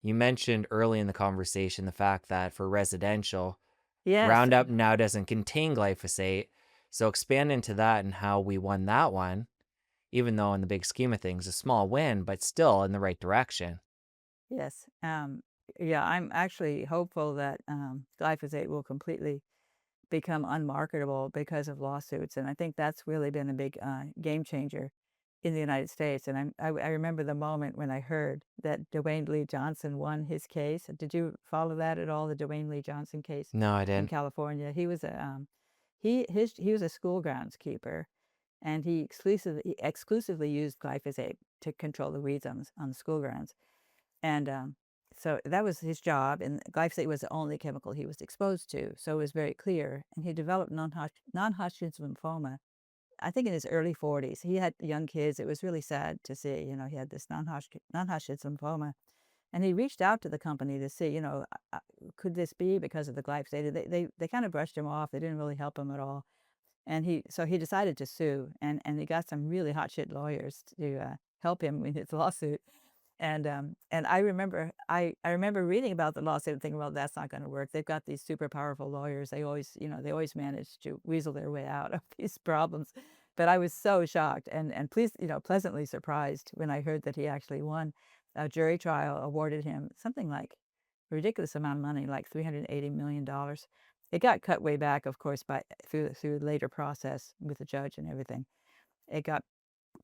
You mentioned early in the conversation the fact that for residential, Yes. Roundup now doesn't contain glyphosate. So expand into that and how we won that one, even though in the big scheme of things, a small win, but still in the right direction. Yes. Yeah, I'm actually hopeful that glyphosate will completely become unmarketable because of lawsuits, and I think that's really been a big game changer in the United States. And I remember the moment when I heard that Dwayne Lee Johnson won his case. Did you follow that at all? The Dwayne Lee Johnson case No, I in didn't. California. He was a he was a school groundskeeper, and he exclusively used glyphosate to control the weeds on the school grounds. And, so that was his job, and glyphosate was the only chemical he was exposed to, so it was very clear, and he developed non-Hodgkin's lymphoma, I think in his early 40s. He had young kids. It was really sad to see, he had this non-Hodgkin's lymphoma, and he reached out to the company to see, could this be because of the glyphosate? They kinda brushed him off. They didn't really help him at all, and he decided to sue, and he got some really hotshit lawyers to, help him in his lawsuit. And I remember reading about the lawsuit and thinking, "Well, that's not gonna work." They've got these super powerful lawyers. They always manage to weasel their way out of these problems. But I was so shocked and pleased, pleasantly surprised when I heard that he actually won. A jury trial awarded him something like a ridiculous amount of money, like $380 million. It got cut way back, of course, by through the later process with the judge and everything. It got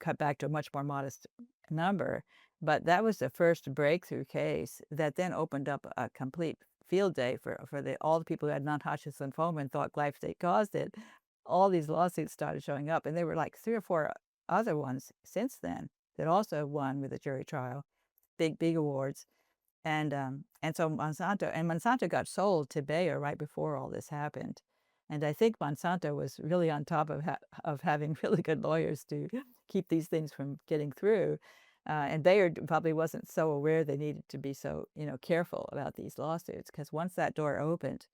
cut back to a much more modest number, but that was the first breakthrough case that then opened up a complete field day for all the people who had non-Hodgkin's lymphoma and thought glyphosate caused it. All these lawsuits started showing up, and there were like 3 or 4 other ones since then that also won with a jury trial, big awards. And so Monsanto got sold to Bayer right before all this happened. And I think Monsanto was really on top of having really good lawyers to keep these things from getting through. And Bayer probably wasn't so aware they needed to be so, careful about these lawsuits, because once that door opened,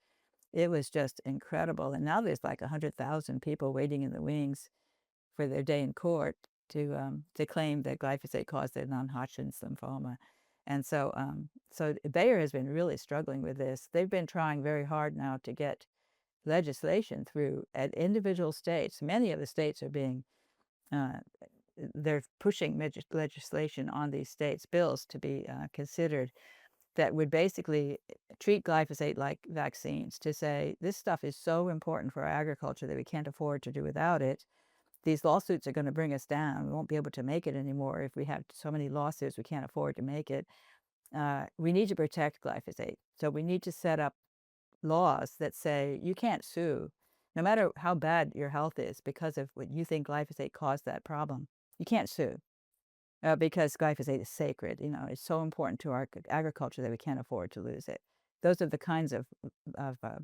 it was just incredible. And now there's like 100,000 people waiting in the wings for their day in court to claim that glyphosate caused their non-Hodgkin's lymphoma. And so Bayer has been really struggling with this. They've been trying very hard now to get legislation through at individual states. Many of the states are being uh, they're pushing legislation on these states, bills to be considered that would basically treat glyphosate like vaccines, to say this stuff is so important for our agriculture that we can't afford to do without it. These lawsuits are gonna bring us down. We won't be able to make it anymore if we have so many lawsuits, we can't afford to make it. We need to protect glyphosate. So we need to set up laws that say you can't sue, no matter how bad your health is because of what you think glyphosate caused that problem. You can't sue, because glyphosate is sacred, it's so important to our agriculture that we can't afford to lose it. Those are the kinds of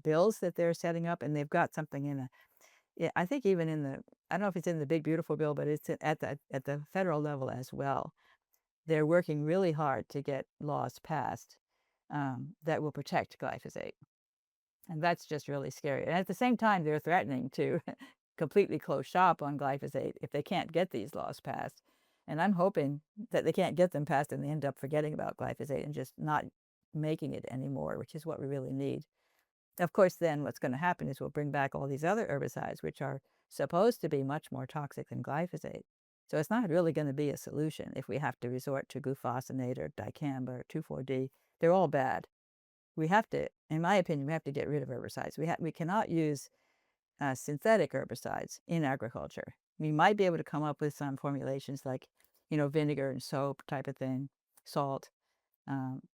bills that they're setting up, and they've got something in a yeah, I think even in the I don't know if it's in the big beautiful bill, but it's at the federal level as well. They're working really hard to get laws passed, that will protect glyphosate, and that's just really scary. And at the same time, they're threatening to completely close shop on glyphosate if they can't get these laws passed. And I'm hoping that they can't get them passed and they end up forgetting about glyphosate and just not making it anymore, which is what we really need. Of course, then what's gonna happen is we'll bring back all these other herbicides, which are supposed to be much more toxic than glyphosate. So it's not really gonna be a solution if we have to resort to glufosinate or dicamba or 2,4-D. They're all bad. We have to, in my opinion, we have to get rid of herbicides. We cannot use synthetic herbicides in agriculture. We might be able to come up with some formulations like, vinegar and soap type of thing, salt,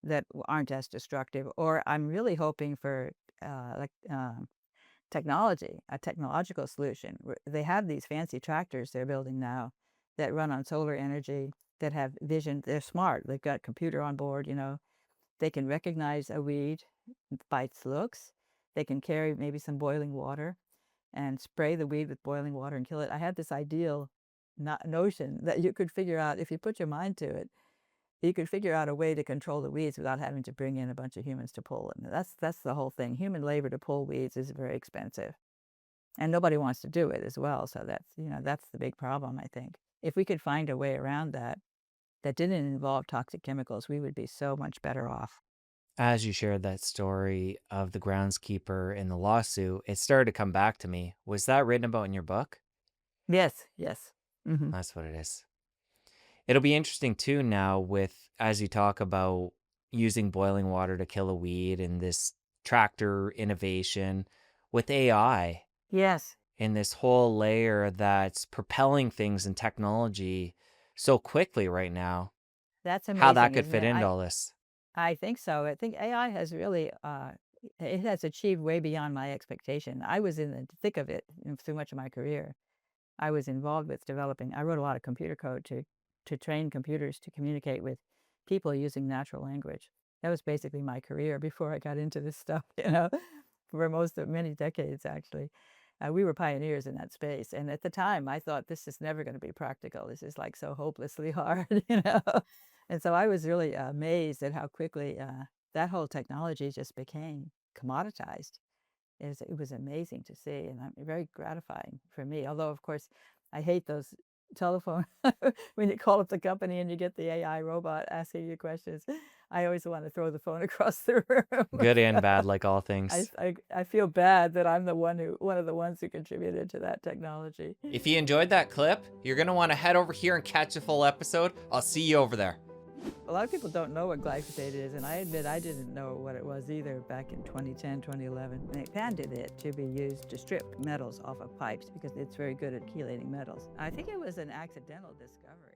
that aren't as destructive. Or I'm really hoping for technology, a technological solution. They have these fancy tractors they're building now that run on solar energy, that have vision. They're smart. They've got computer on board. They can recognize a weed by its looks. They can carry maybe some boiling water and spray the weed with boiling water and kill it. I had this ideal notion that you could figure out, if you put your mind to it, you could figure out a way to control the weeds without having to bring in a bunch of humans to pull them. That's the whole thing. Human labor to pull weeds is very expensive, and nobody wants to do it as well. So that's the big problem, I think. If we could find a way around that, that didn't involve toxic chemicals, we would be so much better off. As you shared that story of the groundskeeper in the lawsuit, it started to come back to me. Was that written about in your book? Yes, yes. That's what it is. It'll be interesting too now with as you talk about using boiling water to kill a weed and this tractor innovation with AI Yes, and this whole layer that's propelling things in technology so quickly right now, that's how that amazing, could isn't fit it? into all this. I think so. I think AI has really, it has achieved way beyond my expectation. I was in the thick of it, through much of my career. I was involved with developing I wrote a lot of computer code to train computers to communicate with people using natural language. That was basically my career before I got into this stuff, for most of many decades, actually. We were pioneers in that space, and at the time, I thought, "This is never gonna be practical. This is, like, so hopelessly hard," you know? And so I was really amazed at how quickly, that whole technology just became commoditized. It was amazing to see, and very gratifying for me, although, of course, I hate those telephone when you call up the company and you get the AI robot asking you questions. I always wanna throw the phone across the room. Good and bad, like all things. I feel bad that I'm the one of the ones who contributed to that technology. If you enjoyed that clip, you're going to want to head over here and catch a full episode. I'll see you over there. A lot of people don't know what glyphosate is, and I admit I didn't know what it was either back in 2010, 2011. They patented it to be used to strip metals off of pipes because it's very good at chelating metals. I think it was an accidental discovery.